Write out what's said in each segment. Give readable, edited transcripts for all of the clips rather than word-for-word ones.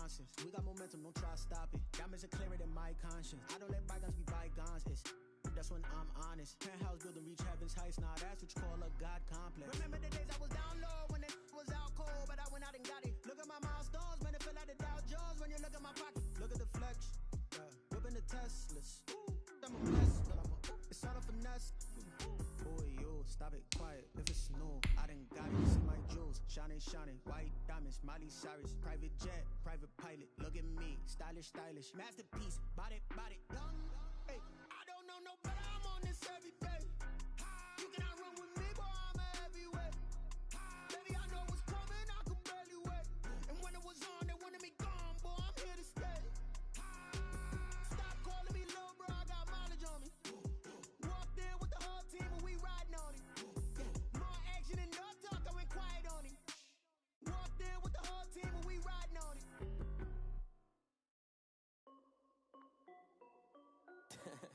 nonsense. We got momentum, don't try to stop it. Diamonds are clearer than my conscience. I don't let bygones be bygones. That's when I'm honest. Penthouse building, reach heaven's heights. Nah, that's what you call a God complex. Remember the days I was down low when it was out cold, but I went out and got it. Look at my milestones, man, it feel like the Dow Jones when you look at my pocket. Look at the flex, whipping the Teslas. I'm a blessed, it's all a finesse. Boy, you stop it, quiet. If it's new, I done got it. See my jewels, shining, white diamonds, Miley Cyrus, private jet, private pilot. Look at me, stylish, masterpiece, body, young. Hey, I don't know no better. I'm on this every day. You cannot run with me, boy. I'm a heavyweight. Baby, I know what's coming. I could barely wait. And when it was on, they wanted me gone, boy. I'm here to stay. Stop calling me little bro. I got mileage on me. Walked in with the whole team and we riding on it. More action and no talk. I went quiet on it. Walked in with the whole team and we riding on it.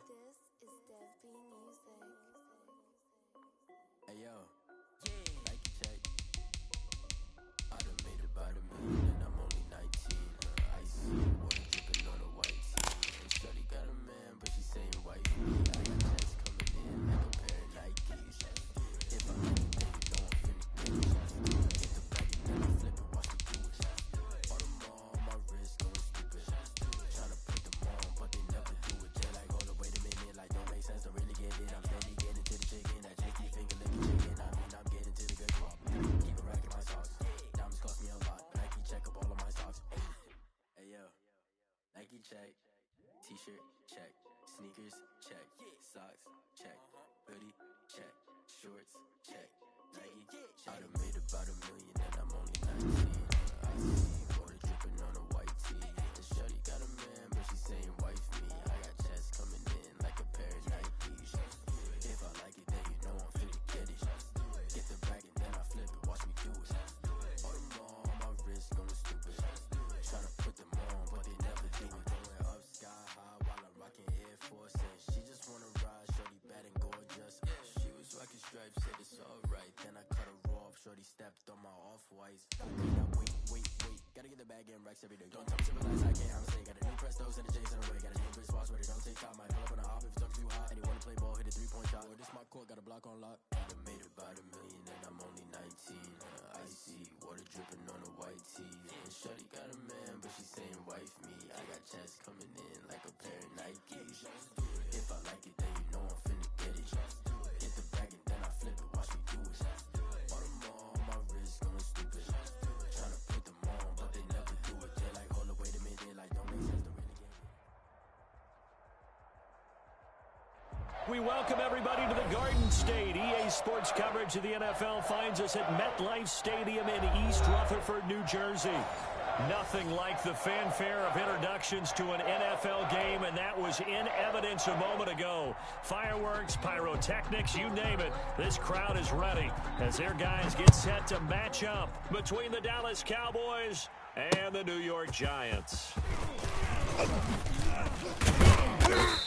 This is Dev B Music. Hey yo, Nike check. I done made about $1 million and I'm only 19. Icy water dripping on a white tee. And shorty got a man, but she saying wife me. I got checks coming in like a pair of Nikes. If I like it, then you know I'm finna get it. Get the bag and then I flip it, watch me do it. All them on my wrist going stupid. Tryna put them on, but they never do it. They like, hold up, wait a minute, like don't make sense, don't really get it. I'm steady getting to the chicken, that chicky finger licking chicken. I mean, I'm getting to the good part. Keep a rack in my socks. Diamonds cost me a lot, but Nike check up all of my stocks. Hey yo, Nike check, t-shirt check, sneakers check, socks check, hoodie check, shorts check, Nike. I done made about $1 million and I'm only 19. I see water dripping on a white tee. And shorty got a man, but she saying wife me. I got checks coming in like a pair of Nikes. If I like it, then you know I'm finna get it. Get the bag and then I flip it, watch me do it. All them on my wrist going stupid. Tryna put them on, but they never do it. Going up sky high while I'm rocking Air Forces. She just wanna ride, shorty bad and gorgeous. She was rocking stripes, said it's alright. Then I cut her off, shorty stepped on my off-whites. Okay, now wait. Gotta get the bag and racks every day. Don't tell me to relax, I can't, I'm stay. Got a new Prestos and a J's in the way. Got a new Chris Foss, but it don't take time. Might pull up on a hop if it's talking too hot. And you wanna play ball, hit a 3-point shot. Or this my court, got a block on lock. I done made about $1 million and I'm only 19. Icy water dripping on a white tee. And shorty got a man, but she saying wife me. I got checks coming in like a pair of Nikes. If I like it, then you know I'm finna get it. Get the bag and then I flip it, watch me do it. All them on my wrist going stupid. Tryna put them on, but they never do it. They like, hold up, wait a minute, they like, don't make sense, don't really get it. We welcome everybody to the Garden State. EA Sports coverage of the NFL finds us at MetLife Stadium in East Rutherford, New Jersey. Nothing like the fanfare of introductions to an NFL game, and that was in evidence a moment ago. Fireworks, pyrotechnics, you name it. This crowd is ready as their guys get set to match up between the Dallas Cowboys and the New York Giants.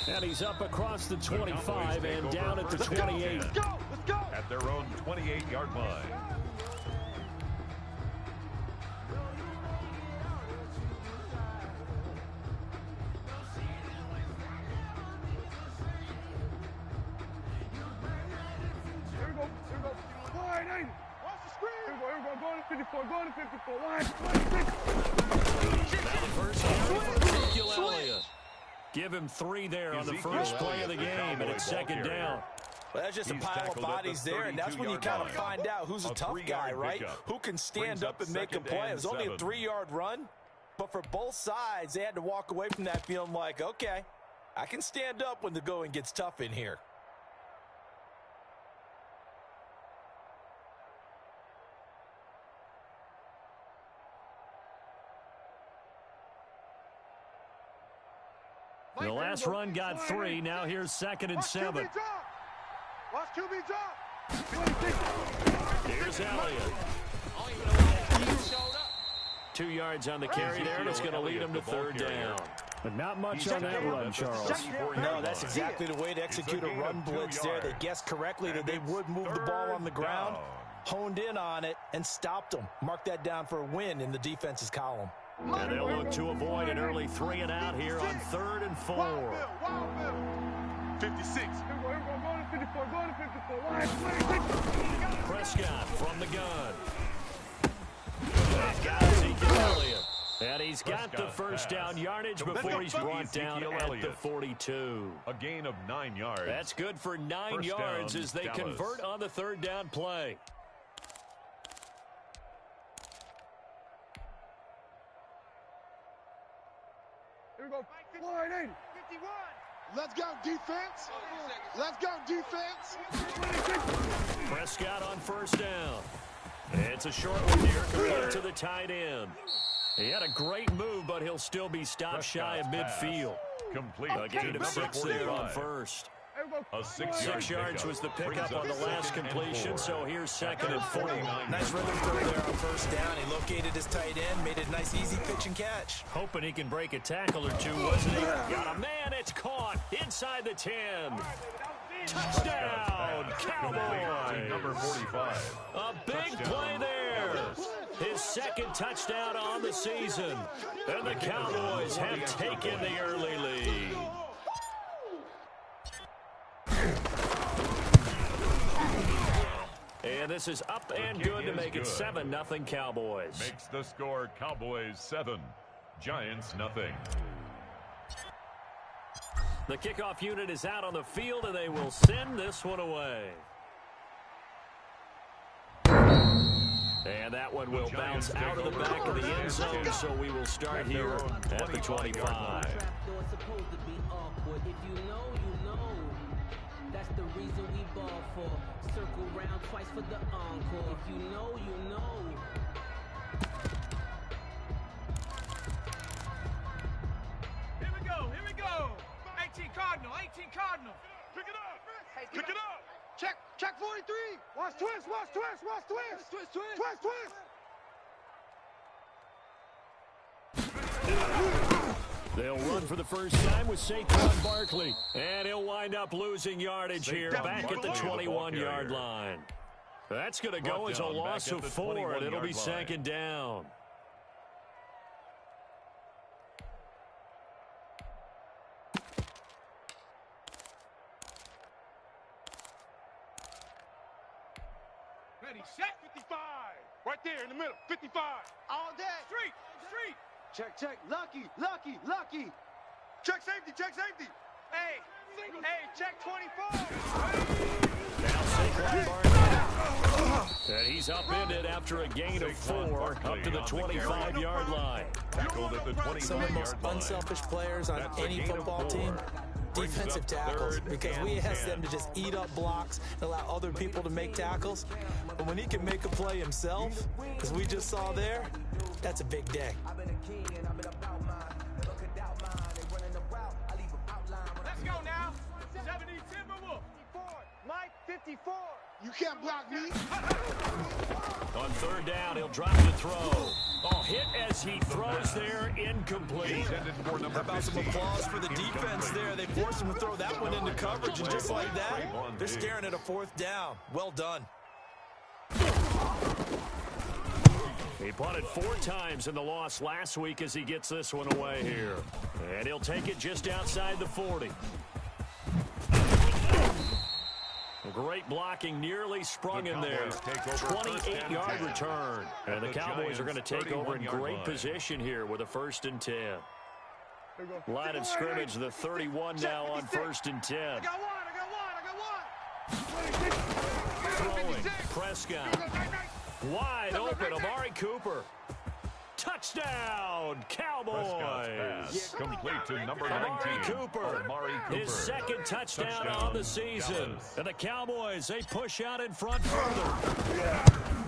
And he's up across the 25 and down at the 28. Let's go! At their own 28-yard line. Here we go. Wide 80. Watch the screen. Here we go. Go to 54. Go to 54. Wide 26. Now the first down for Ezekiel Elliott. Give him 3 there on the first play of the game, and it's second down. Well, that's just a pile of bodies there, and that's when you kind of find out who's a tough guy, right? Who can stand up and make a play. It was only a 3-yard run, but for both sides, they had to walk away from that feeling like, okay, I can stand up when the going gets tough in here. The last run got 3. Now here's 2nd and 7. Watch QB drop. Here's Elliott. 2 yards on the carry there, and it's going to lead him to 3rd down. But not much on that run, Charles. No, that's exactly the way to execute a run blitz there. They guessed correctly that they would move the ball on the ground, honed in on it, and stopped them. Mark that down for a win in the defense's column. And they'll look to avoid an early 3 and out here on 3rd and 4. 56. Here we go, go to 54, go to 54. Prescott from the gun. He's got Ezekiel Elliott. And he's got the first down yardage before he's brought down at the 42. A gain of 9 yards. That's good for 9 yards as they convert on the 3rd down play. Here we go. Wide 80. 51. Let's go, defense. Let's go, defense. Prescott on 1st down. It's a short one here compared to the tight end. He had a great move, but he'll still be stopped shy of midfield. Complete. A gain of 6 there on 1st. A 6 yards was the pickup on the last completion, so here's 2nd and 4. Nice rhythm throw there on 1st down. He located his tight end, made it a nice, easy pitch and catch. Hoping he can break a tackle or two, wasn't he? Got a man, it's caught inside the 10. Touchdown, Cowboys. Number 45. A big play there. His 2nd touchdown on the season. And the Cowboys have taken the early lead. And this is up and good to make it 7-0 Cowboys. Makes the score Cowboys 7, Giants nothing. The kickoff unit is out on the field, and they will send this one away. And that one will bounce out of the back of the end zone, so we will start here at the 25. That's the reason we ball for. Circle round twice for the encore. If you know, you know. Here we go, here we go. 18 Cardinal, 18 Cardinal. Pick it up, pick it up. Check 43. Watch twist, watch twist, watch twist. Twist, twist. Twist, twist. They'll run for the first time with Saquon Barkley. And he'll wind up losing yardage here back at the 21-yard line. That's going to go as a loss of 4, and it'll be 2nd down. Ready, set, 55. Right there in the middle, 55. All day. Street. Check, lucky. Check safety. Hey, check 24. Now Saquon Barkley. And he's upended after a gain of 4 up to the 25-yard line. Tackled at the 25-yard line. Some of the most unselfish players on any football team, defensive tackles, because we ask them to just eat up blocks and allow other people to make tackles. But when he can make a play himself, as we just saw there, that's a big day. Let's go now. 70 Timberwolf. Mike 54. You can't block me. On 3rd down, he'll drop the throw. Oh, hit as he throws there, incomplete. How about some applause for the defense there? They forced him to throw that one into coverage, and just like that, they're staring at a 4th down. Well done. He punted 4 times in the loss last week as he gets this one away here. And he'll take it just outside the 40. Great blocking, nearly sprung him there. 28-yard return. And the Cowboys are going to take over in great position here with a 1st and 10. Line of scrimmage, the 31 now on 1st and 10. I got one. Throwing, Prescott. Wide open, Amari Cooper. Touchdown, Cowboys. Complete to number Amari 19. Cooper. His 2nd touchdown on the season. And the Cowboys, they push out in front further.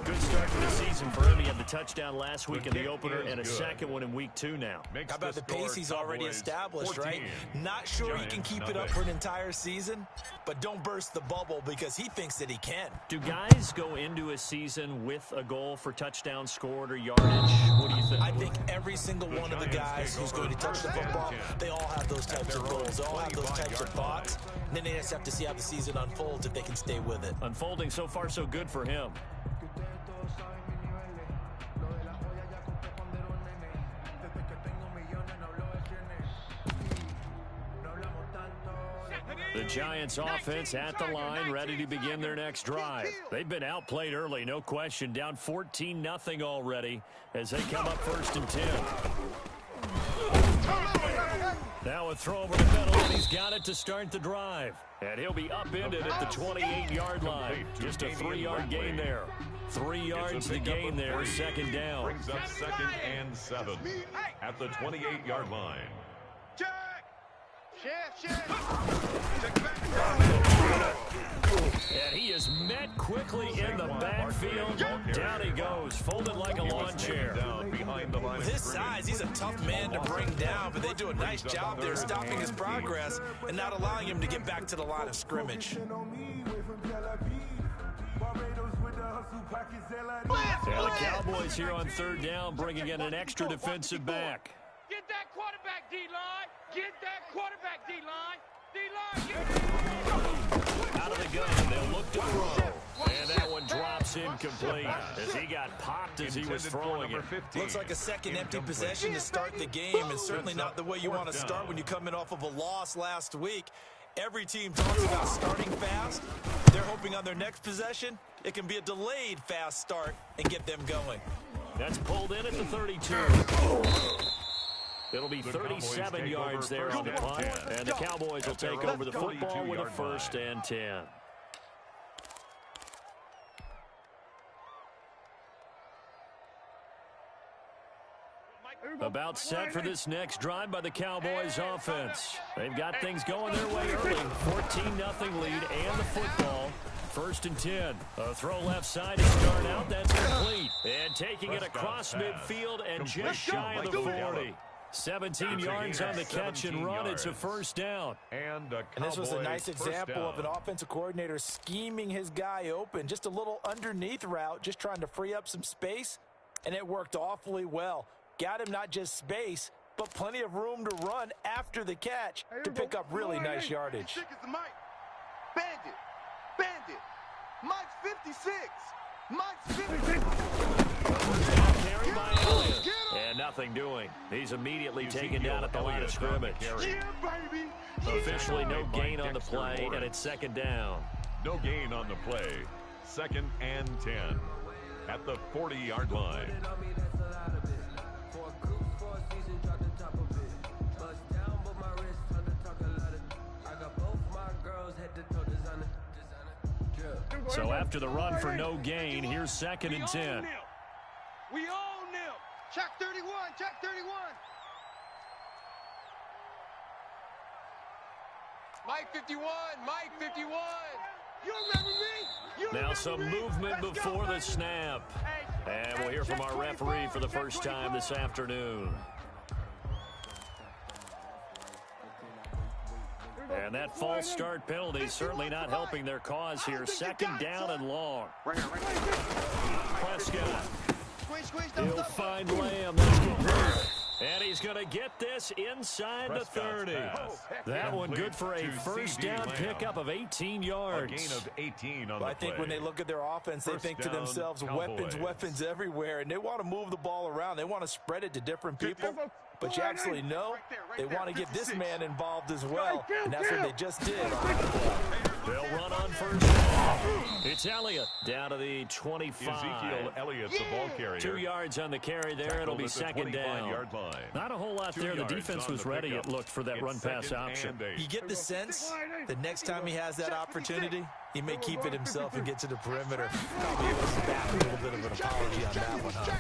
Good start to the season for him. He had the touchdown last week in the opener and a 2nd one in week 2 now. How about the pace he's already established, right? Not sure he can keep it up for an entire season, but don't burst the bubble because he thinks that he can. Do guys go into a season with a goal for touchdown scored or yardage? What do you think? I think every single one of the guys who's going to touch the football, they all have those types of goals. They all have those types of thoughts. And then they just have to see how the season unfolds if they can stay with it. Unfolding so far so good for him. The Giants offense at the line, ready to begin their next drive. They've been outplayed early, no question. Down 14-0 already as they come up 1st and 10. Now a throw over the middle, and he's got it to start the drive. And he'll be upended at the 28-yard line. Just a 3-yard gain there. 3 yards to gain there, 2nd down. Brings up 2nd and 7 at the 28-yard line. And he is met quickly in the backfield. Down he goes, folded like a lawn chair. With his size, he's a tough man to bring down, but they do a nice job there stopping his progress and not allowing him to get back to the line of scrimmage. And the Cowboys here on 3rd down, bringing in an extra defensive back. Get that quarterback, D-line. Get that quarterback, D-line. D-line, out of the gun, they'll look to throw. And that one drops incomplete as he got popped as he was throwing it. Looks like a second empty possession to start the game, and certainly not the way you want to start when you come in off of a loss last week. Every team talks about starting fast. They're hoping on their next possession, it can be a delayed fast start and get them going. That's pulled in at the 32. It'll be 37 yards there on the punt, and the Cowboys will take over the football with a 1st and 10. About set for this next drive by the Cowboys offense. They've got things going their way early. 14-0 lead and the football. 1st and 10. A throw left side to start out. That's complete. And taking it across midfield and just shy of the 40. 17 yards on the catch and run. It's a 1st down. And this was a nice example of an offensive coordinator scheming his guy open. Just a little underneath route, just trying to free up some space, and it worked awfully well. Got him not just space, but plenty of room to run after the catch to pick up really nice yardage. Bandit. Mike's 56. Mike's 56. Carry by Elliott. And nothing doing. He's immediately taken down at the line of scrimmage. Officially no gain on the play, and it's 2nd down. No gain on the play. 2nd and 10 at the 40-yard line. So after the run for no gain, here's 2nd and 10. We own them. Check 31. Check 31. Mike 51. Mike 51. You remember me? Now some movement before the snap. And we'll hear from our referee for the first time this afternoon. And that false start penalty certainly not helping their cause here. 2nd down and long. Prescott. He'll find Lamb. That's complete. And he's going to get this inside the 30. That one good for a 1st down pickup of 18 yards. A gain of 18 on the I think play. when they look at their offense, they think to themselves, Cowboys. weapons everywhere, and they want to move the ball around. They want to spread it to different people. But you actually know they want to get this man involved as well, and that's what they just did. They'll run on 1st down. It's Elliott down to the 25. Ezekiel Elliott's the ball carrier. 2 yards on the carry there. It'll be 2nd down. Not a whole lot there. The defense was ready, it looked, for that run-pass option. You get the sense the next time he has that opportunity, he may keep it himself and get to the perimeter. Probably owes back a little bit of an apology on that one, huh?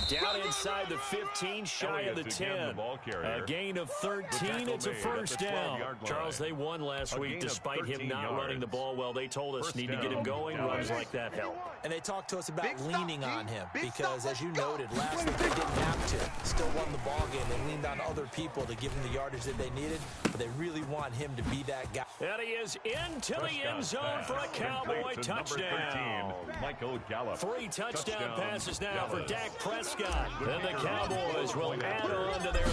Down inside the 15, shy of the 10. A gain of 13. It's a 1st down. Charles, they won last week despite him not running the ball well. They told us need to get him going. Runs like that help. And they talked to us about leaning on him because, as you noted, last week they didn't have to. Still won the ball game. They leaned on other people to give him the yardage that they needed, but they really want him to be that guy. And he is into the end zone for a Cowboy touchdown. Michael Gallup. 3 touchdown passes now for Dak Prescott. And the Cowboys will add on to their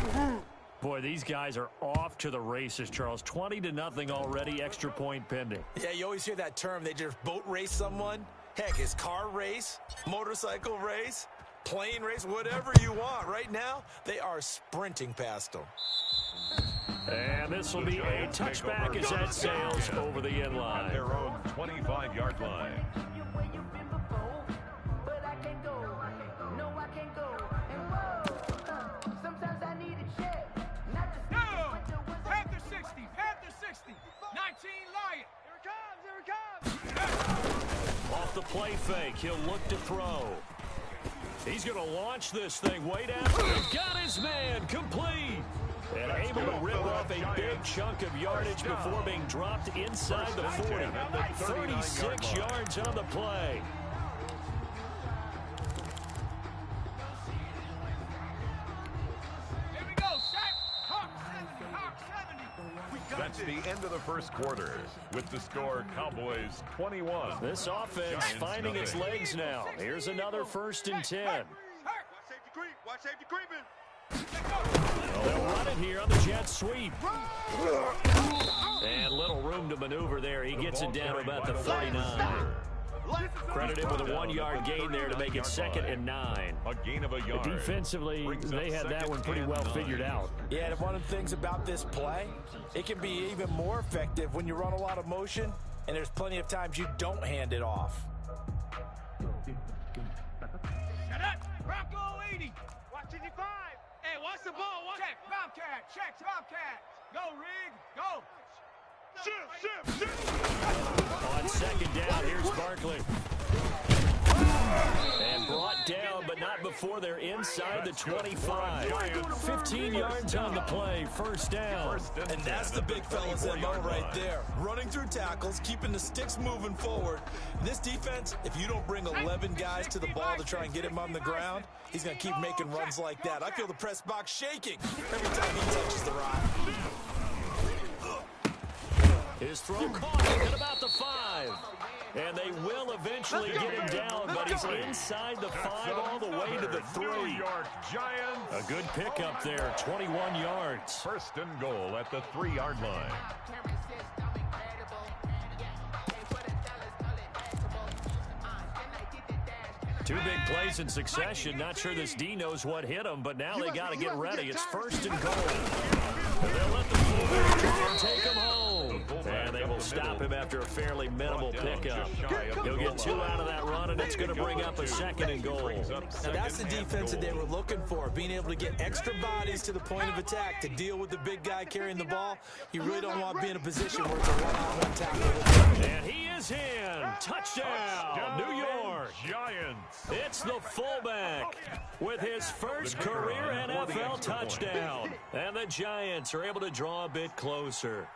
lead. Boy, these guys are off to the races, Charles. 20-0 already, extra point pending. Yeah, you always hear that term. They just boat race someone. Heck, is car race, motorcycle race. plane race, whatever you want. Right now, they are sprinting past them. And this will be a touchback as that sails over the end line. At their own 25-yard line. Panther 60, Panther 60, 19 Lion. Here it comes. Off the play fake, he'll look to throw. He's going to launch this thing way down. Got his man, complete. And able to rip off a big chunk of yardage before being dropped inside the 40. 36 yards on the play. Here we go, Shaq. Hawk 70, Hawk 70. That's the end of the first quarter with the score Cowboys 21. This offense finding its legs now. Here's another 1st and 10. Watch safety creeping. They'll run it here on the jet sweep. And little room to maneuver there. He gets it down to about the 49. Credited with a 1-yard gain there to make it 2nd and 9. A gain of a yard. Defensively, they had that one pretty well figured out. Yeah, and one of the things about this play, it can be even more effective when you run a lot of motion, and there's plenty of times you don't hand it off. Shut up. Bronco 80. Watch 55. Hey, watch the ball. Watch. Check, Bobcat. Check, Bobcat. Go, Rig. Go. Shift. On 2nd down, here's Barkley. And brought down, but not before they're inside the 25. 15 yards on the play, 1st down. And that's the big fella's MO right there. Running through tackles, keeping the sticks moving forward. This defense, if you don't bring 11 guys to the ball to try and get him on the ground, he's going to keep making runs like that. I feel the press box shaking every time he touches the rock. His throw caught at about the 5. And they will eventually get him down, but he's inside the 5 all the way to the 3. New York Giants. A good pickup there, 21 yards. 1st and goal at the 3-yard line. Two big plays in succession. Not sure this D knows what hit him, but now they got to get ready. It's 1st and goal. They'll let the fullback take him home. And they will stop him after a fairly minimal pickup. He'll get 2 out of that run, and it's going to bring up a 2nd and goal. Now that's the defense that they were looking for, being able to get extra bodies to the point of attack to deal with the big guy carrying the ball. You really don't want to be in a position where it's a one-on-one tackle. And he is in. Touchdown, New York. Giants. It's the fullback with his first career NFL touchdown. And the Giants are able to draw a bit closer.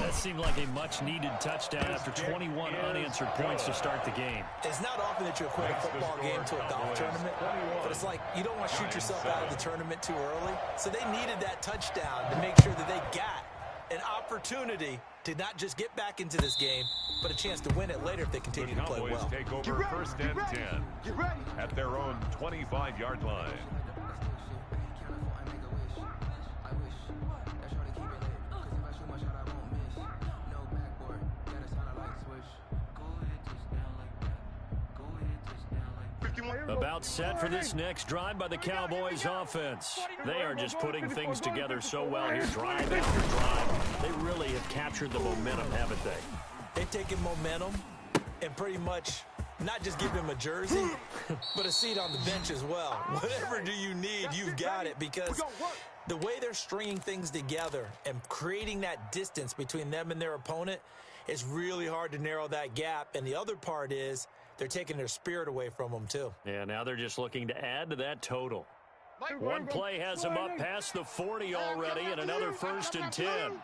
That seemed like a much-needed touchdown after 21 unanswered points to start the game. It's not often that you equate a football game to a golf tournament, but it's like you don't want to shoot yourself out of the tournament too early. So they needed that touchdown to make sure that they got an opportunity to not just get back into this game, but a chance to win it later if they continue to play well. Take over 1st and 10 at their own 25-yard line. About set for this next drive by the Cowboys offense. They are just putting things together so well here, drive after drive. They really have captured the momentum, haven't they? They've taken momentum and pretty much not just give him a jersey, but a seat on the bench as well. Whatever do you need, you've got it, because the way they're stringing things together and creating that distance between them and their opponent is really hard to narrow that gap. And the other part is they're taking their spirit away from them, too. Yeah, now they're just looking to add to that total. One play has them up past the 40 already, and another 1st and 10.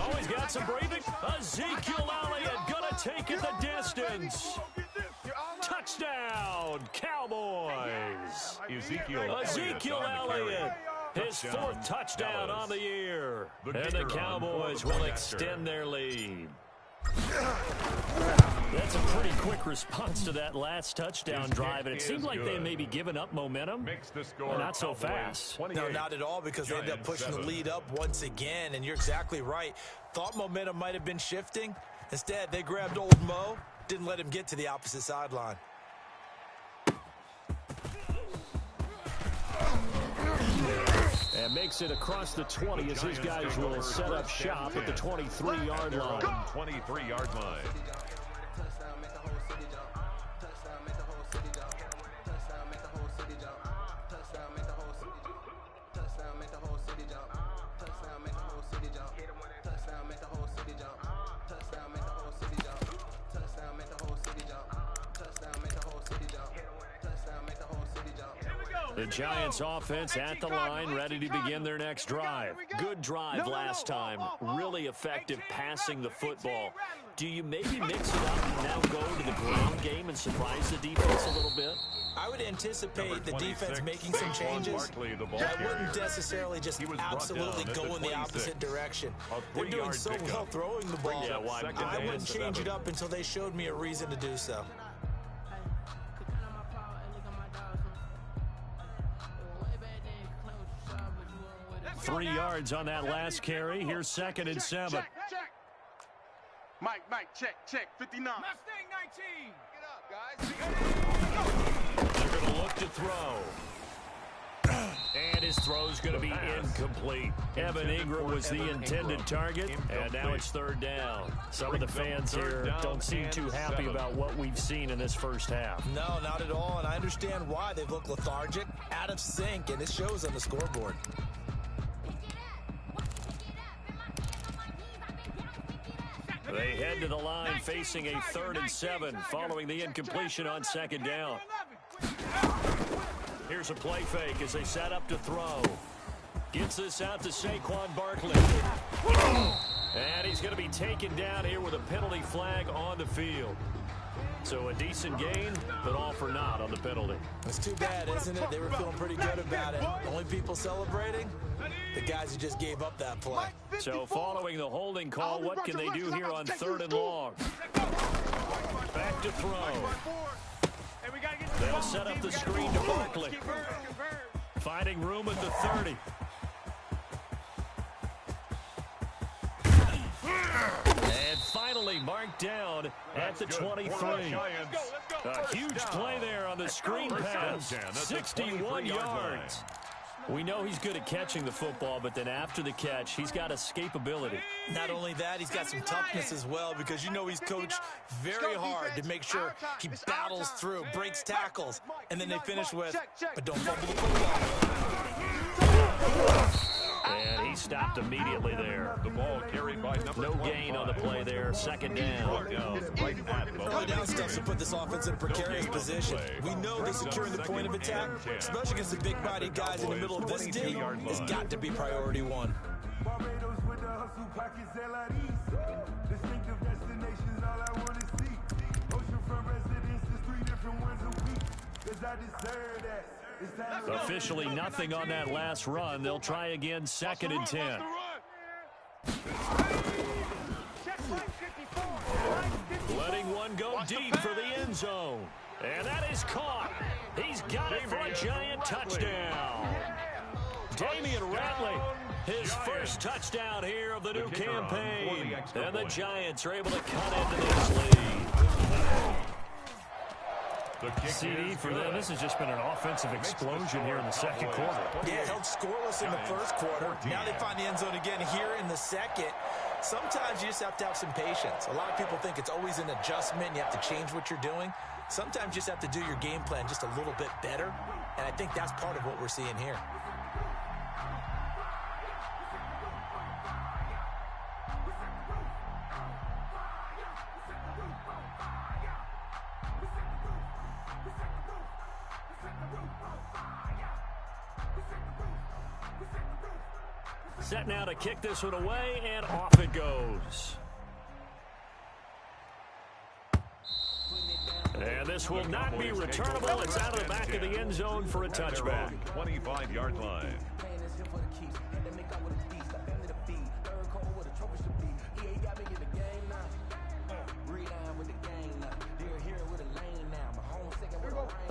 Always got some breathing. Ezekiel Elliott gonna take it the distance. Touchdown, Cowboys. Ezekiel Elliott. His 4th touchdown on the year. And the Cowboys will extend their lead. That's a pretty quick response to that last touchdown drive, and it seemed like they may be giving up momentum. Makes the score Well, not so fast. No, not at all, because they ended up pushing the lead up once again, and you're exactly right. Thought momentum might have been shifting. Instead, they grabbed old Mo, didn't let him get to the opposite sideline. And makes it across the 20 as his guys will set up shop at the 23-yard line. 23-yard line. The Giants offense at the line, ready to begin their next drive. Good drive last time. Really effective passing the football. Do you maybe mix it up and now go to the ground game and surprise the defense a little bit? I would anticipate the defense making some changes. I wouldn't necessarily just absolutely go in the opposite direction. They're doing so well throwing the ball. I wouldn't change it up until they showed me a reason to do so. 3 yards on that last carry. Here's 2nd and 7. Check. Mike, check. 59. Mustang 19. Get up, guys. They're going to look to throw. And his throw's going to be incomplete. Evan Ingram was the intended target, and now it's 3rd down. Some of the fans here don't seem too happy about what we've seen in this first half. No, not at all, and I understand why. They've looked lethargic, out of sync, and it shows on the scoreboard. They head to the line facing a 3rd and 7 following the incompletion on 2nd down. Here's a play fake as they set up to throw. Gets this out to Saquon Barkley. And he's going to be taken down here with a penalty flag on the field. So a decent gain, but all for naught on the penalty. It's too bad, isn't it? They were feeling pretty good about it. Only people celebrating? The guys who just gave up that play. So following the holding call, what can they do here on 3rd and long? Back to throw. They'll set up the screen to Barkley. Finding room at the 30. And finally marked down at the 23. A huge play there on the screen pass. 61 yards. We know he's good at catching the football, but then after the catch, he's got escapability. Not only that, he's got some toughness as well, because you know he's coached very hard to make sure he battles through, breaks tackles, and then they finish with, but don't fumble the football. And he stopped immediately there. The ball carried by no gain on the play there. 2nd down. Early down stuff to put this offense in a precarious position. We know that securing the point of attack, especially against the big-bodied guys in the middle of this team, has got to be priority one. Barbados with the hustle pockets that like east. Distinctive destinations, all I want to see. Oceanfront residences, 3 different ones a week. 'Cause I deserve that. Officially nothing on that last run. They'll try again, 2nd and 10. Letting one go deep for the end zone. And that is caught. He's got it for a Giant touchdown. Damian Ratley, his first touchdown here of the new campaign. And the Giants are able to cut into this lead. CD for them. This has just been an offensive explosion here in the 2nd quarter. Yeah, held scoreless in the 1st quarter. Now they find the end zone again here in the 2nd. Sometimes you just have to have some patience. A lot of people think it's always an adjustment. You have to change what you're doing. Sometimes you just have to do your game plan just a little bit better. And I think that's part of what we're seeing here. Set now to kick this one away, and off it goes. And this will not be returnable. It's out of the back of the end zone for a touchback. 25-yard line.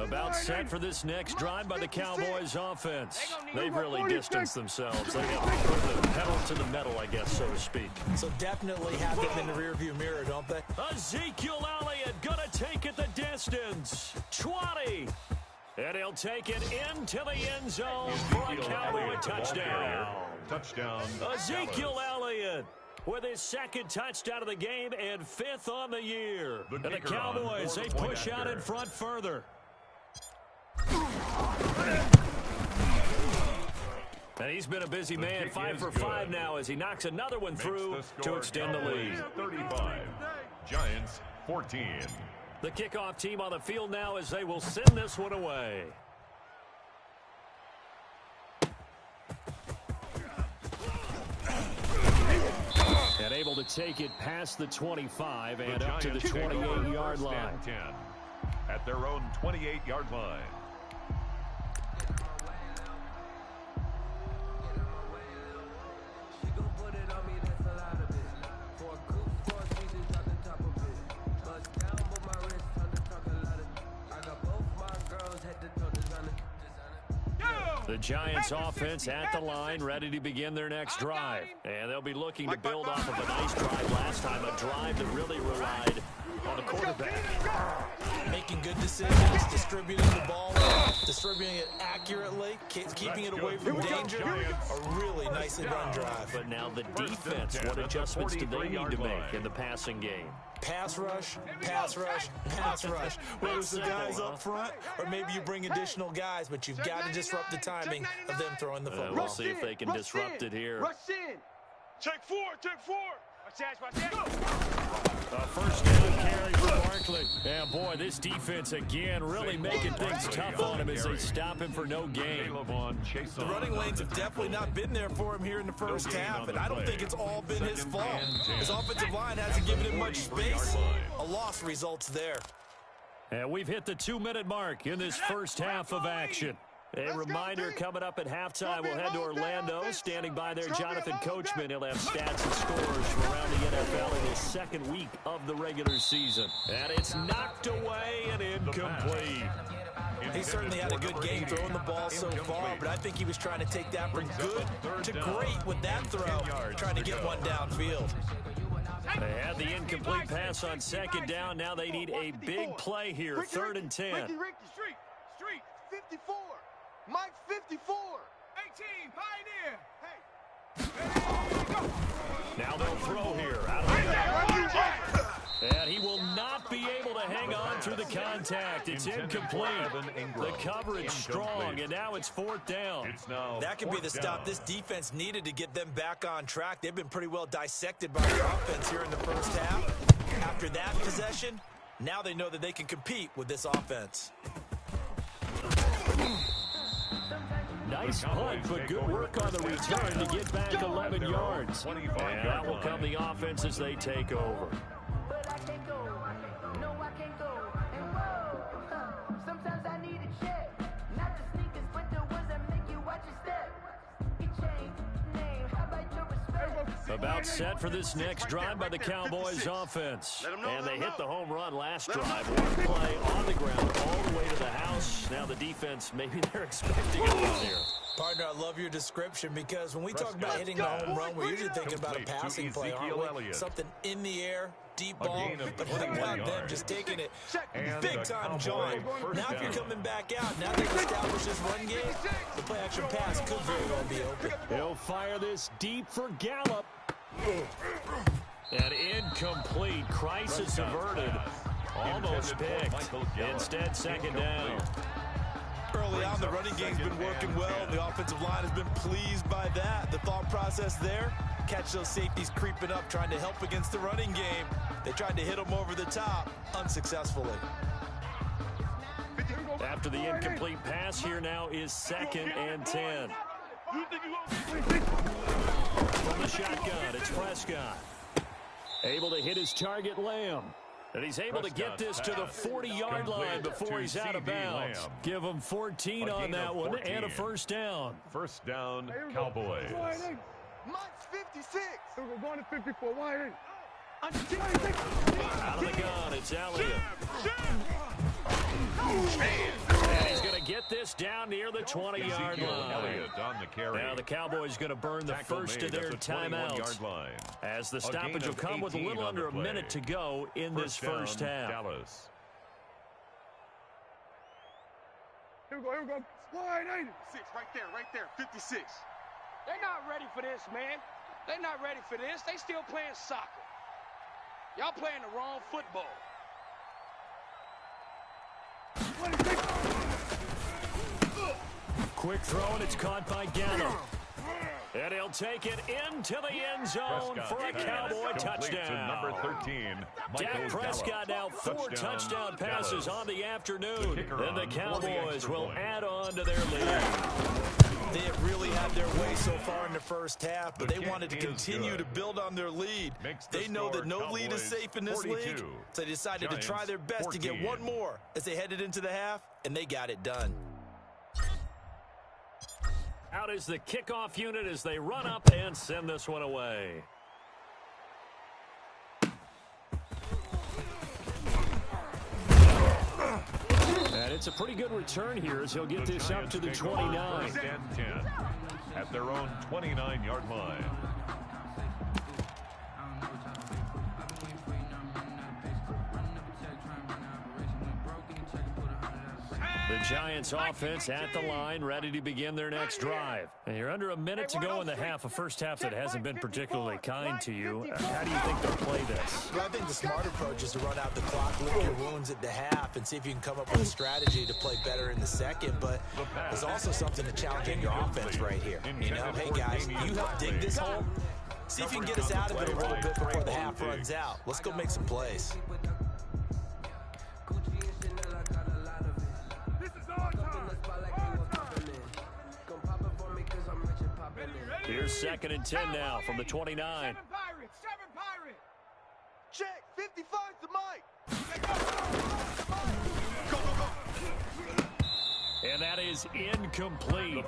About set for this next drive by the Cowboys offense. They've really distanced themselves. They have put the pedal to the metal, I guess, so to speak. So definitely have them in the rearview mirror, don't they? Ezekiel Elliott gonna take it the distance. 20. And he'll take it into the end zone for a Cowboy touchdown. Touchdown. Ezekiel Elliott with his second touchdown of the game and 5th on the year. And the Cowboys, they push out in front further. And he's been a busy man, 5 for 5 now as he knocks another one through to extend the lead. 35. Giants 14. The kickoff team on the field now as they will send this one away. And able to take it past the 25 and up to the 28-yard line. 10 at their own 28-yard line. The Giants offense at the line, ready to begin their next drive. And they'll be looking to build off of a nice drive last time, a drive that really relied on the quarterback. Making good decisions, distributing the ball, distributing it accurately, keeping it away from danger. A really nicely run drive. But now the defense, what adjustments do they need to make in the passing game? Pass rush, pass rush, pass rush. Whether it's the guys up front or maybe you bring additional guys, but you've got to disrupt the timing of them throwing the football. We'll see if they can disrupt it here. Rush in. Check 4, check 4. First down carry for Barkley. And boy, this defense again really making things tough on him as they stop him for no gain. The running lanes have definitely not been there for him here in the first half, and I don't think it's all been his fault. His offensive line hasn't given him much space. A loss results there. And we've hit the 2-minute mark in this first half of action. A reminder coming up at halftime, we'll head to Orlando. Standing by there, Jonathan Coachman. He'll have stats and scores from around the NFL in his second week of the regular season. And it's knocked away and incomplete. He certainly had a good game throwing the ball so far, but I think he was trying to take that from good to great with that throw, trying to get one downfield. They had the incomplete pass on second down. Now they need a big play here, 3rd and 10. Street, 54. Mike 54. 18, Pioneer. Hey. Now they'll throw here. Out of the And he will not be able to hang on through the contact. It's incomplete. The coverage strong, and now it's 4th down. That can be the stop this defense needed to get them back on track. They've been pretty well dissected by the offense here in the first half. After that possession, now they know that they can compete with this offense. Nice punt, but good work on the return to get back 11 yards. And that will come the offense as they take over. But I can't go. No, I can't go. And whoa, sometimes I need a check. Not the sneakers, but the ones that make you watch your step. You change name, how about your respect? About set for this next drive by the Cowboys offense. And they hit the home run last drive. One play on the ground all the way to the house. Now the defense, maybe they're expecting a run here. Partner, I love your description because when we talk about hitting a home run, we're usually thinking about a passing play, aren't we? Something in the air, deep ball, but how about them just taking it big time, John? Now if you're coming back out, now they've established this run game, the play action pass could very well be open. He'll fire this deep for Gallup. And incomplete. Crisis averted. Almost picked. Instead, 2nd down. Early on, the running game's been working well. The offensive line has been pleased by that. The thought process there, catch those safeties creeping up, trying to help against the running game. They tried to hit them over the top, unsuccessly. After the incomplete pass, here now is 2nd and 10. From the shotgun, it's Prescott. Able to hit his target, Lamb. And he's able to get this to the 40-yard line before he's out of bounds. Give him 14 on that one and a 1st down. 1st down, Cowboys. Mike's 56. We're going to 54. Wide. Out of the gun, it's Elliott. this down near the 20-yard line. On the carry. Now the Cowboys going to burn the first of their timeouts, as the stoppage will come with a little under a minute to go in this first half. Dallas. Here we go. Wide 86, right there, 56. They're not ready for this, man. They're not ready for this. They still playing soccer. Y'all playing the wrong football. Quick throw, and it's caught by Gallup. And he'll take it into the end zone for a Cowboy touchdown. Number 13, Dak Prescott now 4 touchdown passes on the afternoon. And the Cowboys will add on to their lead. They have really had their way so far in the first half, but they wanted to continue to build on their lead. They know that no lead is safe in this league, so they decided to try their best to get one more as they headed into the half, and they got it done. Out is the kickoff unit as they run up and send this one away. And it's a pretty good return here as he'll get this up to the 29. 10 at their own 29-yard line. The Giants offense at the line, ready to begin their next drive. And you're under a minute to go in the half, a first half that hasn't been particularly kind to you. How do you think they'll play this? Well, I think the smart approach is to run out the clock, lick your wounds at the half, and see if you can come up with a strategy to play better in the second. But there's also something to challenge in your offense right here. You know, hey, guys, you help dig this hole. See if you can get us out of it a little bit before the half runs out. Let's go make some plays. Here's 2nd and 10 now from the 29. Seven Pirate. Check, 55 to Mike. Go. And that is incomplete.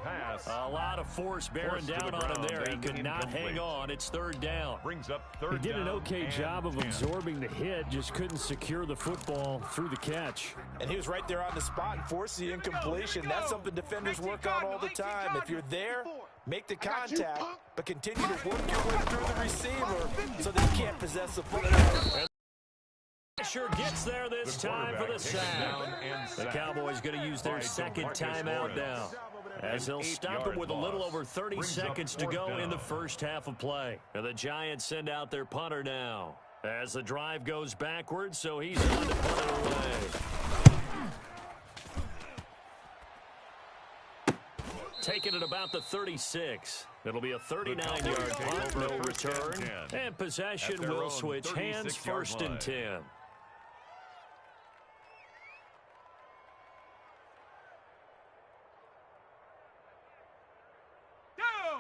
A lot of force bearing down on him there. He could not hang on. It's 3rd down. Brings up 3rd down. He did an okay job of absorbing the hit, just couldn't secure the football through the catch. And he was right there on the spot and forced the incompletion. That's something defenders work on all the time. If you're there, make the contact, but continue to work your way through the receiver so that he can't possess the football. Pressure gets there this time for the sack. The Cowboys going to use their 2nd timeout now, as they'll stop it with a little over 30 seconds to go in the first half of play. And the Giants send out their punter now, as the drive goes backwards, so he's on to punt it away. Taking it about the 36. It'll be a 39-yard punt, no return. And possession will switch hands, 1st and 10.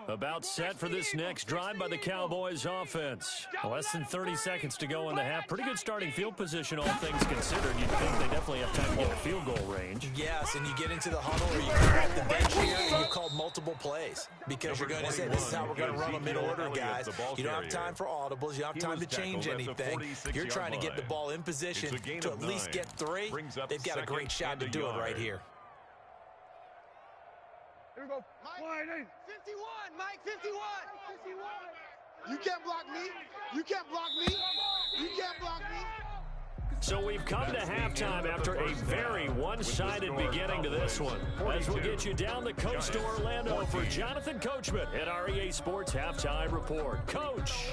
About set for this next drive by the Cowboys offense. Less than 30 seconds to go in the half. Pretty good starting field position, all things considered. You'd think they definitely have time to get a field goal range. Yes, and you get into the huddle or you come off the bench here and you call multiple plays because you're going to say, this is how we're going to run them in order, guys. You don't have time for audibles. You don't have time to change anything. You're trying to get the ball in position to at least get 3. They've got a great shot to do it right here. Here we go. Mike, 51, Mike, 51. You can't block me. You can't block me. You can't block me. So we've come to halftime after a very one-sided beginning to this one. As we'll get you down the coast to Orlando for Jonathan Coachman at our EA Sports Halftime Report. Coach.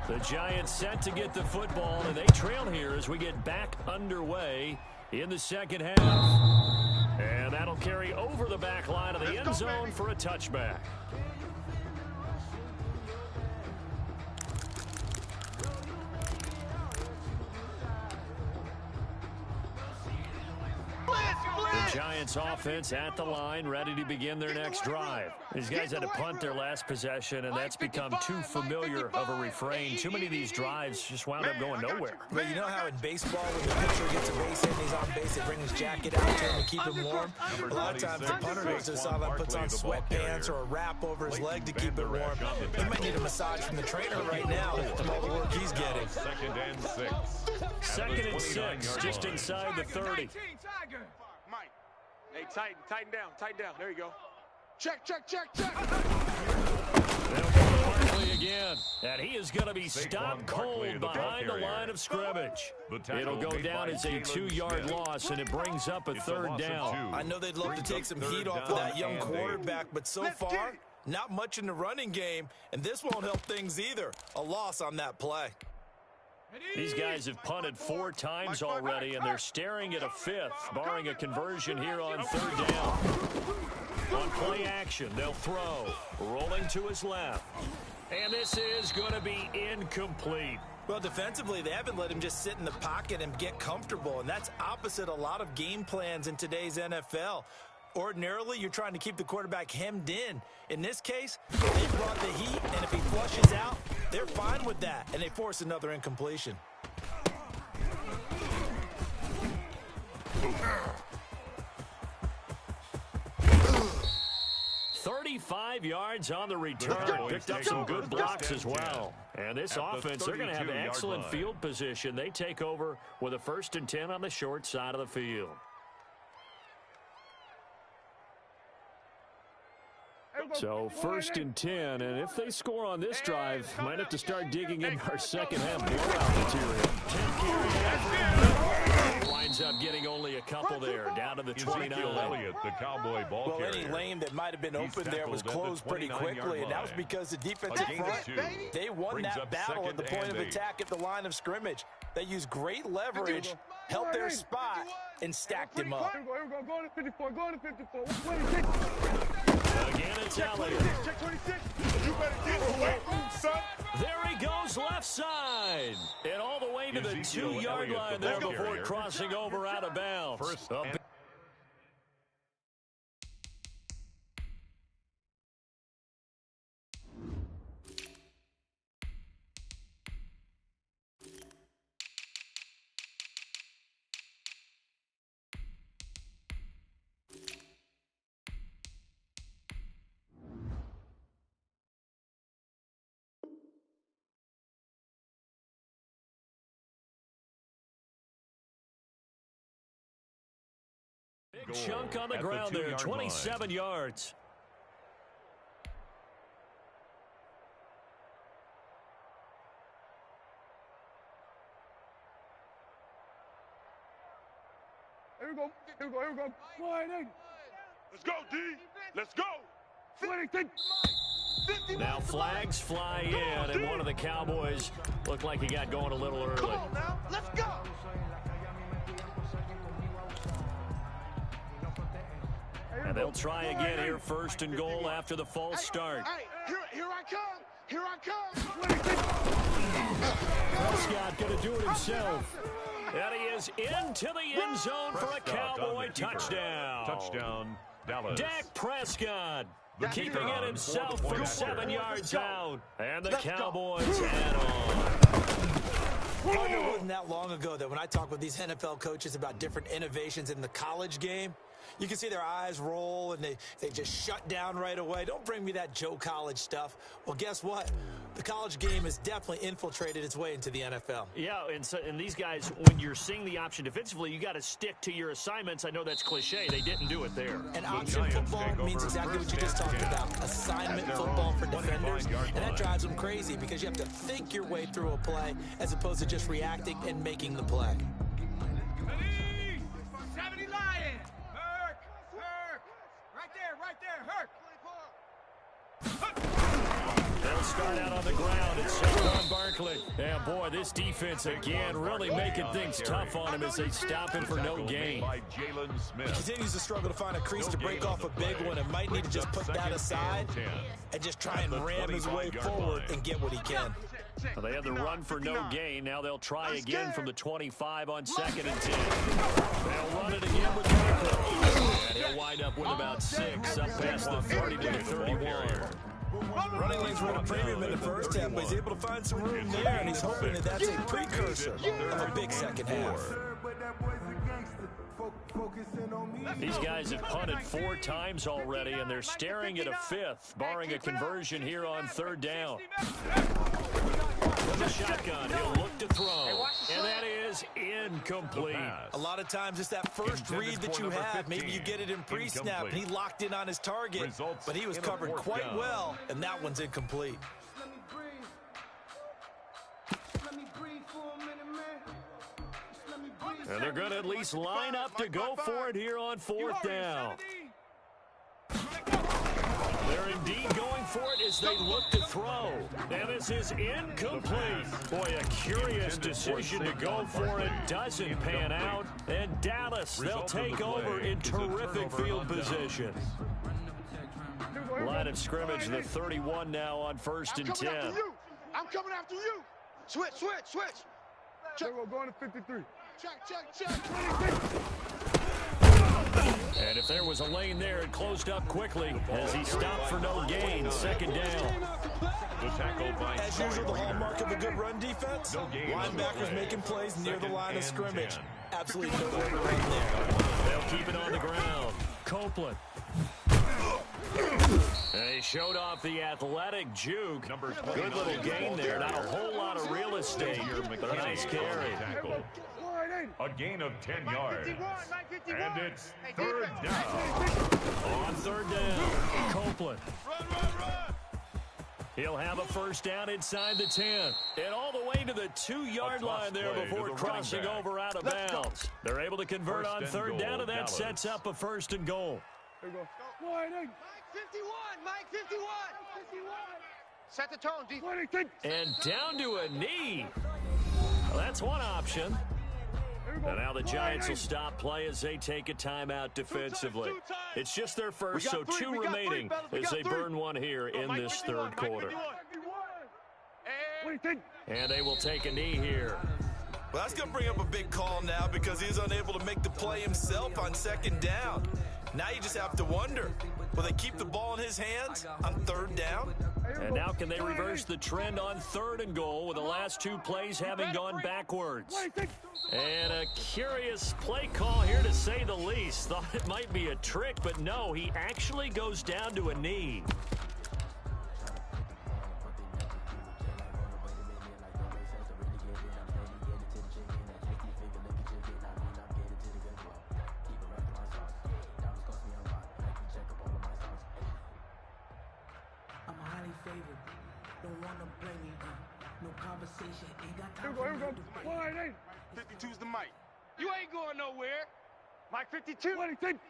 The Giants set to get the football, and they trail here as we get back underway in the second half. And that'll carry over the back line of the end zone for a touchback. The Giants offense at the line, ready to begin their next drive. These guys had to punt their last possession, and that's become too familiar of a refrain. Too many of these drives just wound up going nowhere. But you know how in baseball, when the pitcher gets a base hit and he's on base, they bring his jacket out to him to keep him warm? A lot of times the punter goes to the sideline, puts on sweatpants or a wrap over his leg to keep it warm. He might need a massage from the trainer right now from all the work he's getting. Second and 6. Second and 6, just inside the 30. Mike, hey, tighten down. There you go. Check. They'll go to Barkley again, and he is going to be stopped cold behind the line of scrimmage. It'll go down as a 2-yard loss, and it brings up a third down. I know they'd love to take some heat off of that young quarterback, but so far, not much in the running game, and this won't help things either. A loss on that play. These guys have punted 4 times already, and they're staring at a 5th, barring a conversion here on third down. On play action, they'll throw. Rolling to his left. And this is going to be incomplete. Well, defensively, they haven't let him just sit in the pocket and get comfortable, and that's opposite a lot of game plans in today's NFL. Ordinarily, you're trying to keep the quarterback hemmed in. In this case, they brought the heat, and if he flushes out, they're fine with that, and they force another incompletion. 35 yards on the return. Picked up some good blocks as well. And this offense, they're going to have excellent field position. They take over with a 1st and 10 on the short side of the field. So 1st and 10, and if they score on this drive, might have to start digging in our second half blowout material. 10 carries. Winds up getting only a couple there, down to the 29. Elliott, the Cowboy ball carrier. Any lane that might have been open there was closed pretty quickly, and that was because the defensive front, they won that battle at the point of attack at the line of scrimmage. They used great leverage, held their spot, and stacked him up. Here we go. Go to 54. Go to 54. Again, it's Elliott. Check 26. You better get away, son. There he goes, left side. And all the way to the 2-yard line there before crossing over out of bounds. Big chunk on the ground there, 27 yards. Here we go. Sliding. Let's go, D. Let's go. 26. Now flags fly in, and one of the Cowboys looked like he got going a little early. Come on now. Let's go. And they'll try again here, 1st and goal after the false start. Hey, here I come. Here I come. Prescott going to do it himself. And he is into the end zone for a Cowboy touchdown. Touchdown, Dallas. Dak Prescott keeping it himself from 7 yards out. And the Cowboys add on. It wasn't that long ago that when I talk with these NFL coaches about different innovations in the college game, you can see their eyes roll and they just shut down right away. Don't bring me that Joe College stuff. Well, guess what? The college game has definitely infiltrated its way into the NFL. Yeah, and these guys, when you're seeing the option defensively, you got to stick to your assignments. I know that's cliche. They didn't do it there. And option football means exactly what you just talked about. Assignment football for defenders. And that drives them crazy because you have to think your way through a play as opposed to just reacting and making the play. 70 Lion. Herc. Right there. Herc. They'll start out on the ground. It's Saquon Barkley. And boy, this defense again really making things tough on him as they stop him for no gain. He continues to struggle to find a crease to break off a big one and might need to just put that aside and just try and ram his way forward and get what he can. Well, they had the run for no gain. Now they'll try again from the 25 on 2nd and 10. They'll run it again with Marco. And he'll wind up with about 6 up past the 30 to the 31. Running lanes were at a premium in the first half, but he's able to find some room there, and he's hoping that that's a precursor of a big second half. These guys have punted 4 times already, and they're staring at a 5th, barring a conversion here on 3rd down. With the shotgun, he'll look to throw, and that is incomplete. A lot of times it's that first read that you have. Maybe you get it in pre-snap, and he locked in on his target, but he was covered quite well, and that one's incomplete. And they're going to at least line up to go for it here on 4th down. They're indeed going for it as they look to throw. And this is incomplete. Boy, a curious decision to go for it. Doesn't pan out. And Dallas, they'll take over in terrific field position. Line of scrimmage, the 31 now on 1st and 10. I'm coming after you. Switch. Check. We're going to 53. Check. And if there was a lane there, it closed up quickly as he stopped for no gain. 2nd down. As usual, the hallmark of a good run defense, linebackers making plays near the line of scrimmage. Absolutely no way to run there. They'll keep it on the ground. Copeland. And he showed off the athletic juke. Good little gain there. Not a whole lot of real estate, but a nice carry. A gain of 10 yards. And it's 3rd down. On 3rd down, Copeland. Run. He'll have a 1st down inside the 10. And all the way to the 2-yard line there before crossing over out of bounds. They're able to convert on 3rd down, and that sets up a 1st and goal. There you go. Mike 51. Set the tone, defense. And down to a knee. Well, that's one option. And now the Giants will stop play as they take a timeout defensively. It's just their first, so 2 remaining as they burn one here in this 3rd quarter. And they will take a knee here. Well, that's going to bring up a big call now because he's unable to make the play himself on 2nd down. Now you just have to wonder, will they keep the ball in his hands on 3rd down? And now can they reverse the trend on 3rd and goal with the last 2 plays having gone backwards? And a curious play call here to say the least. Thought it might be a trick, but no, he actually goes down to a knee. Don't wanna blame me, no conversation, ain't got time Here we go. for 52's the mic. You ain't going nowhere. Mike 52.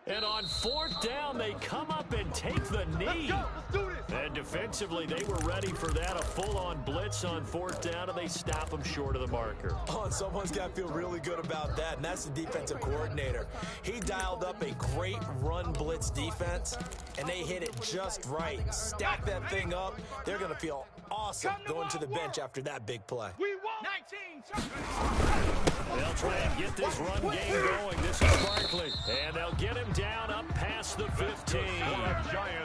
And on 4th down, they come up and take the knee. Let's do this. And defensively, they were ready for that. A full-on blitz on 4th down, and they stop them short of the marker. Oh, and someone's got to feel really good about that, and that's the defensive coordinator. He dialed up a great run blitz defense, and they hit it just right. Stack that thing up. They're going to feel awesome going to the bench after that big play. We won. 19. They'll try and get this run game going. This is Barkley. And they'll get him down up past the 15.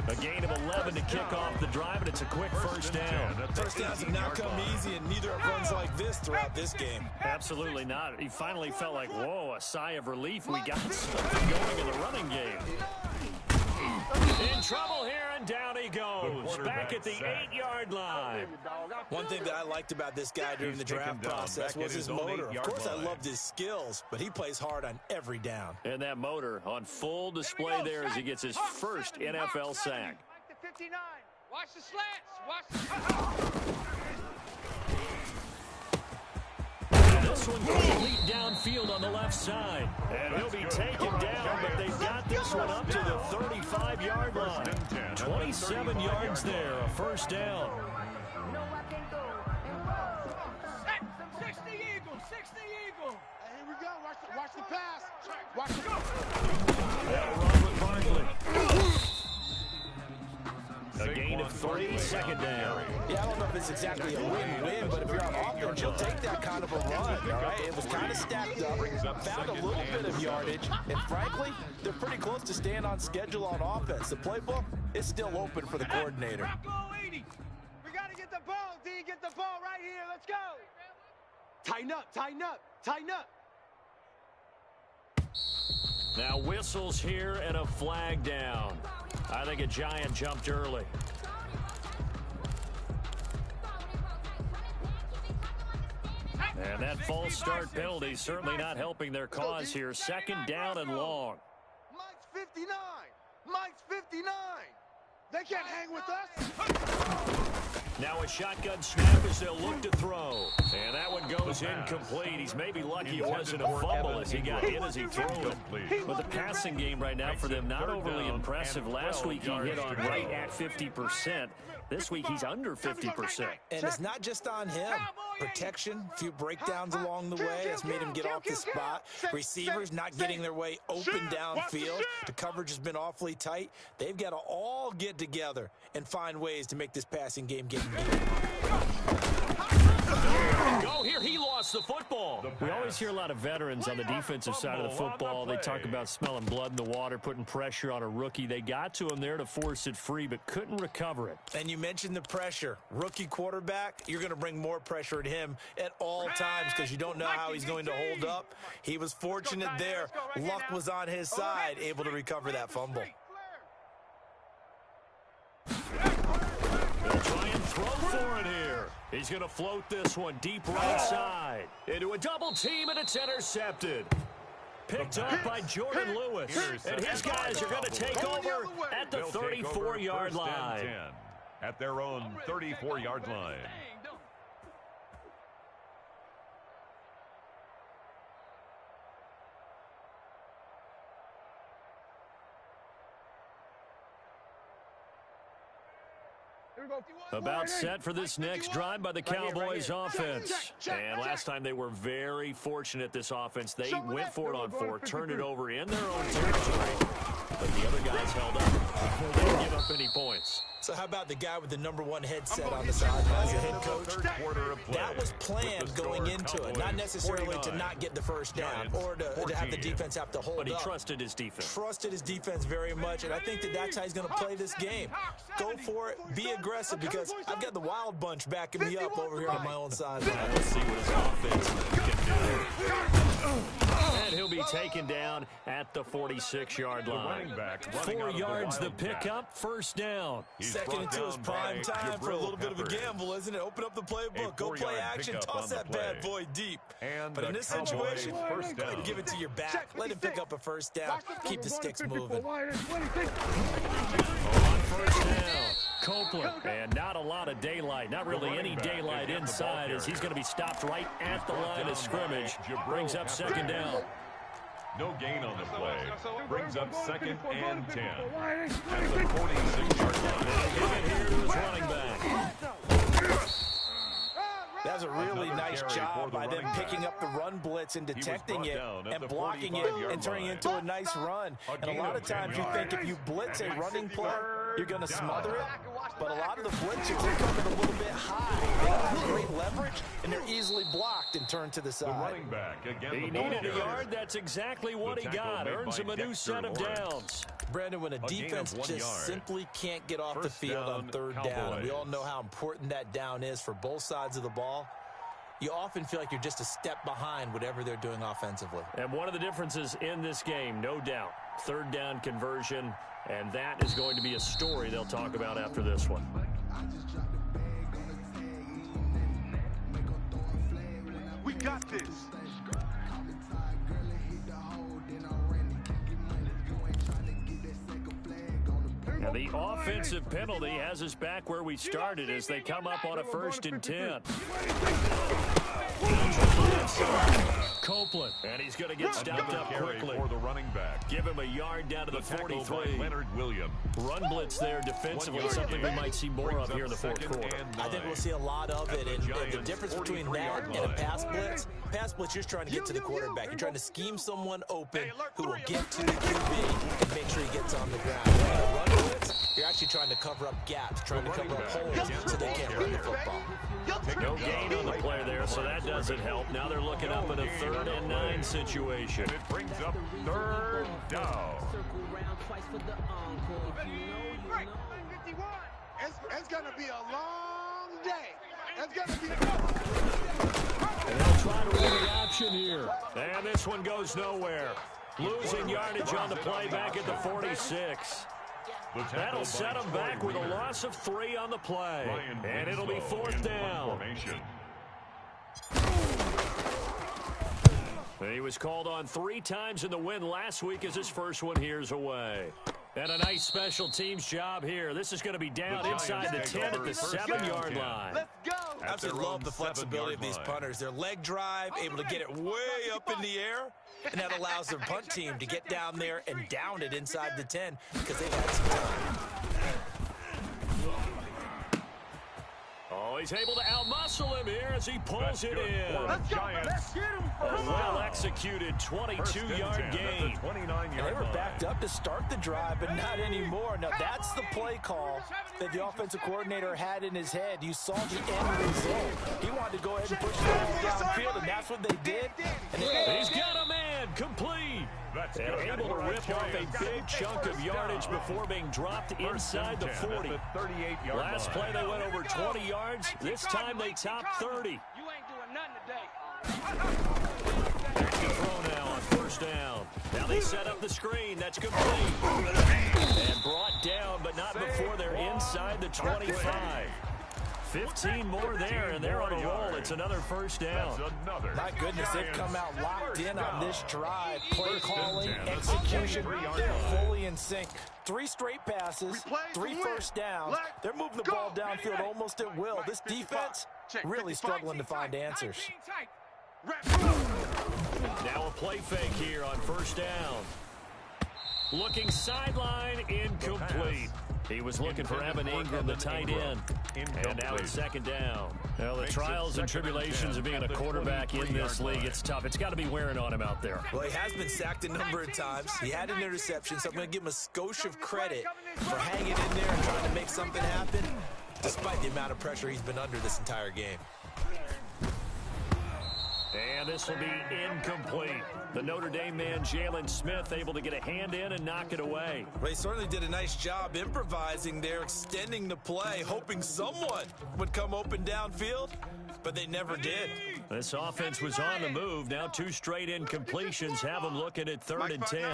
A gain of 11 to kick off the drive, and it's a quick 1st down. First downs have not come easy, and neither have runs like this throughout this game. Absolutely not. He finally felt like, whoa, a sigh of relief. We got something going in the running game. In trouble here, and down he goes. Back at the 8-yard line. One thing that I liked about this guy during the draft process was his motor. Of course, I loved his skills, but he plays hard on every down. And that motor on full display there as he gets his first NFL sack. Watch the slants. This one complete downfield on the left side. And he'll be taken down, but they've got this one up to the 35-yard line. 27 yards there, a 1st down. 60 Eagle. Hey, here we go. Watch the pass. Watch the pass. They'll run with Barkley. A gain of 3, second down. Yeah, I don't know if it's exactly a win-win, but if you're on offense, you'll take that kind of a run, all right? It was kind of stacked up, found a little bit of yardage, and frankly, they're pretty close to staying on schedule on offense. The playbook is still open for the coordinator. We got to get the ball, D. Get the ball right here. Let's go. Tighten up, tighten up, tighten up. Now whistles here and a flag down. I think a Giant jumped early. And that false start penalty certainly not helping their cause here. Second down and long. Mike's 59. Mike's 59. They can't hang with us. Now a shotgun snap as they'll look to throw. And that one goes incomplete. He's maybe lucky it wasn't a fumble as he got hit as he threw it. But the passing game right now for them, not overly impressive. Last week he hit on right at 50%. This week he's under 50%. And it's not just on him. Protection, a few breakdowns along the way has made him get off the spot. Receivers not getting their way open downfield. The coverage has been awfully tight. They've got to all get together and find ways to make this passing game get Go here, he lost the football. We always hear a lot of veterans on the defensive side of the football. They talk about smelling blood in the water, putting pressure on a rookie. They got to him there to force it free, but couldn't recover it. And you mentioned the pressure. Rookie quarterback, you're going to bring more pressure at him at all times because you don't know how he's going to hold up. He was fortunate there. Luck was on his side, able to recover that fumble. They'll try and throw for it here. He's going to float this one deep right side. Into a double team, and it's intercepted. Picked up by Jordan Lewis. And his guys are going to take over at the 34-yard line. At their own 34-yard line. About set for this next drive by the Cowboys offense. And last time they were very fortunate, this offense. They went for it on 4, turned it over in their own territory. But the other guys held up before they didn't give up any points. So how about the guy with the #1 headset on the sideline as a head coach? That was planned going into it, not necessarily to not get the first down or to have the defense have to hold up. But he trusted his defense. Trusted his defense very much, and I think that's how he's going to play this game. Go for it, be aggressive, because I've got the wild bunch backing me up over here on my own sideline. Let's see what his offense can do. And he'll be taken down at the 46-yard line. 4 yards the pickup, first down. Second and 2 is prime time for a little bit of a gamble, isn't it? Open up the playbook, go play action, toss that bad boy deep. But in this situation, go ahead and give it to your back. Let him pick up a first down. Keep the sticks moving. On first down, Copeland, and not a lot of daylight, not really any daylight inside, as he's going to be stopped right at the line of scrimmage. Brings up second down. No gain on the play. Brings up second and 10. At the 46-yard line. Give it here to his running back. That's a really nice job by them picking up the run blitz and detecting it and blocking it and turning it into a nice run. And a lot of times you think if you blitz a running play, you're going to smother it. But a lot of the blitzers, they're coming a little bit high. They don't have great leverage, and they're easily blocked and turned to the side. The running back again. He needed a yard. That's exactly what he got. Earns him a new set of downs. Brandon, when a defense just simply can't get off the field on third down, and we all know how important that down is for both sides of the ball, you often feel like you're just a step behind whatever they're doing offensively. And one of the differences in this game, no doubt, third down conversion, and that is going to be a story they'll talk about after this one. We got this. And the offensive penalty has us back where we started as they come up on a 1st and 10. Copeland, and he's going to get stopped up quickly. For the running back. Give him a yard down to the 43. Leonard Williams. Run blitz there defensively, something we might see more of here in the fourth quarter. I think we'll see a lot of it, and the difference between that and a pass blitz, you're just trying to get to the quarterback. You're trying to scheme someone open who will get to the QB and make sure he gets on the ground. A run blitz, You're actually trying to cover up gaps, trying to cover up holes so they can't run the football. No gain on the play there, so that doesn't help. Now they're looking up in a 3rd and 9 situation. It brings up 3rd down. It's going to be a long day. It's going to be And they'll try to run the option here. And this one goes nowhere. Losing yardage on the play back at the 46. That'll set them back with a loss of 3 on the play. And it'll be 4th down. He was called on 3 times in the win last week as his first one here's away. And a nice special teams job here. This is going to be down inside the 10 at the 7-yard line. Let's go. I absolutely love the flexibility of these punters. Their leg drive, able to get it way up in the air, and that allows their punt team to get down there and down it inside the 10 because they've had some time. Oh, he's able to outmuscle him here as he pulls it in. Let's go. Let's get him. A well-executed 22-yard gain. And they were backed up to start the drive, but not anymore. Now, that's the play call that the offensive coordinator had in his head. You saw the end result. He wanted to go ahead and push the ball downfield, and that's what they did. And he's got a man complete. And able to rip off a big chunk of yardage before being dropped inside the 40. Last play they went over 20 yards. This time they topped 30. You ain't doing nothing today. Extra throw now on 1st down. Now they set up the screen. That's complete. And brought down, but not before they're inside the 25. 15 more there, and they're on a roll. It's another 1st down. My goodness, they've come out locked in on this drive. Play calling, execution, they're fully in sync. 3 straight passes, 3 first downs. They're moving the ball downfield almost at will. This defense really struggling to find answers. Now a play fake here on 1st down. Looking sideline, incomplete. He was looking for Evan Ingram, the tight end. And now it's 2nd down. Well, the trials and tribulations of being a quarterback in this league, it's tough. It's got to be wearing on him out there. Well, he has been sacked a number of times. He had an interception, so I'm going to give him a skosh of credit for hanging in there and trying to make something happen, despite the amount of pressure he's been under this entire game. And this will be incomplete. The Notre Dame man, Jalen Smith, able to get a hand in and knock it away. Well, he certainly did a nice job improvising there, extending the play, hoping someone would come open downfield, but they never did. This offense was on the move. Now 2 straight incompletions have them looking at 3rd and 10.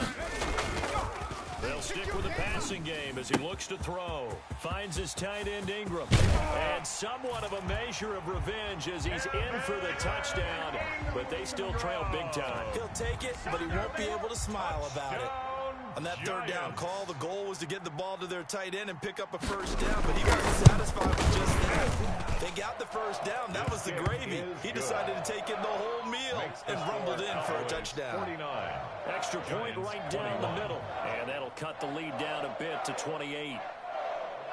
They'll stick with the passing game as he looks to throw. Finds his tight end Ingram. And somewhat of a measure of revenge as he's in for the touchdown. But they still trail big time. He'll take it, but he won't be able to smile about it. On that 3rd down call, the goal was to get the ball to their tight end and pick up a 1st down, but he wasn't satisfied with just that. They got the 1st down. That was the gravy. He decided to take in the whole meal and rumbled in for a touchdown. Extra point right down the middle. And that'll cut the lead down a bit to 28.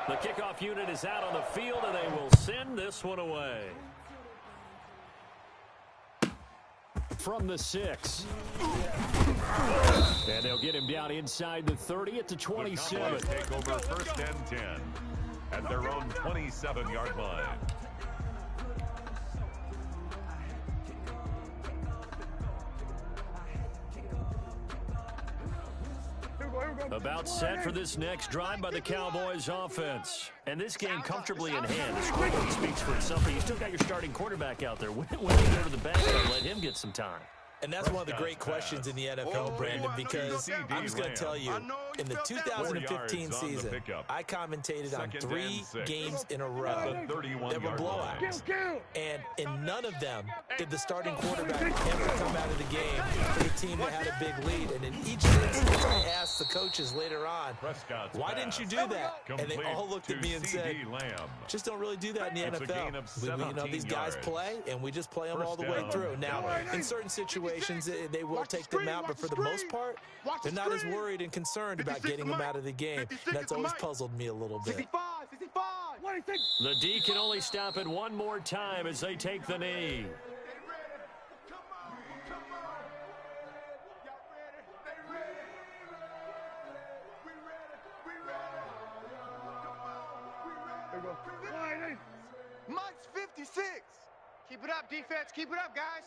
The kickoff unit is out on the field, and they will send this one away. From the 6. And they'll get him down inside the 30 at the 27. Take over 1st and 10 at their own 27-yard line. About set for this next drive by the Cowboys offense. And this game comfortably in hand. The scoreboard speaks for itself, but you still got your starting quarterback out there. When do you go to the back and let him get some time? And that's one of the great questions in the NFL, Brandon, because I'm just going to tell you, in the 2015 season, I commentated on 3 games in a row that were blowouts. And in none of them did the starting quarterback ever come out of the game for the team that had a big lead. And in each instance, I asked the coaches later on, why didn't you do that? And they all looked at me and said, just don't really do that in the NFL. You know, these guys play, and we just play them all the way through. Now, in certain situations, they will take them out, but for the most part, they're not as worried and concerned about getting them out of the game. That's always puzzled me a little bit. The D can only stop it one more time as they take the knee. 56. Keep it up, defense. Keep it up, guys.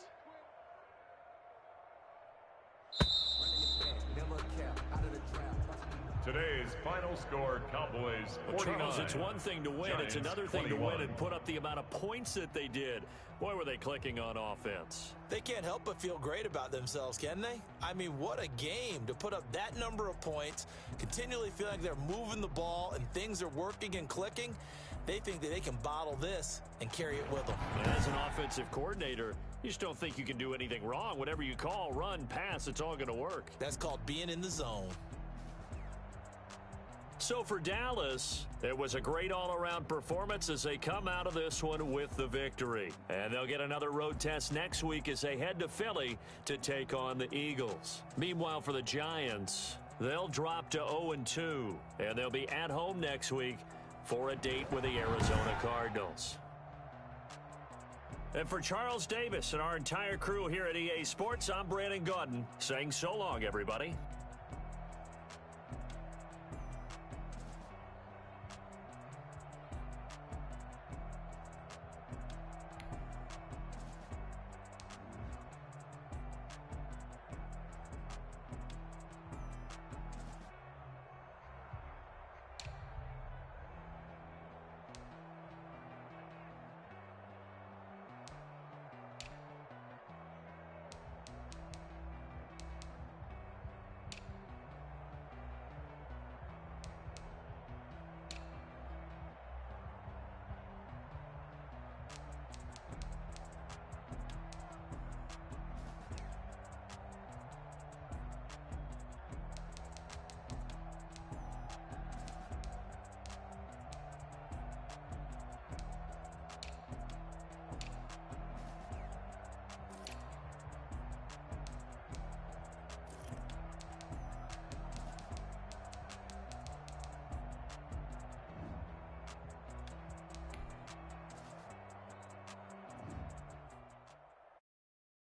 Today's final score, Cowboys 49. Charles, it's one thing to win. Giants, it's another thing 21. to win and put up the amount of points that they did. Boy, were they clicking on offense. They can't help but feel great about themselves, can they? I mean, what a game to put up that number of points, continually feeling like they're moving the ball and things are working and clicking. They think that they can bottle this and carry it with them. As an offensive coordinator, you just don't think you can do anything wrong. Whatever you call, run, pass, it's all going to work. That's called being in the zone. So for Dallas, it was a great all-around performance as they come out of this one with the victory. And they'll get another road test next week as they head to Philly to take on the Eagles. Meanwhile, for the Giants, they'll drop to 0-2, and they'll be at home next week for a date with the Arizona Cardinals. And for Charles Davis and our entire crew here at EA Sports, I'm Brandon Gaudin saying so long, everybody.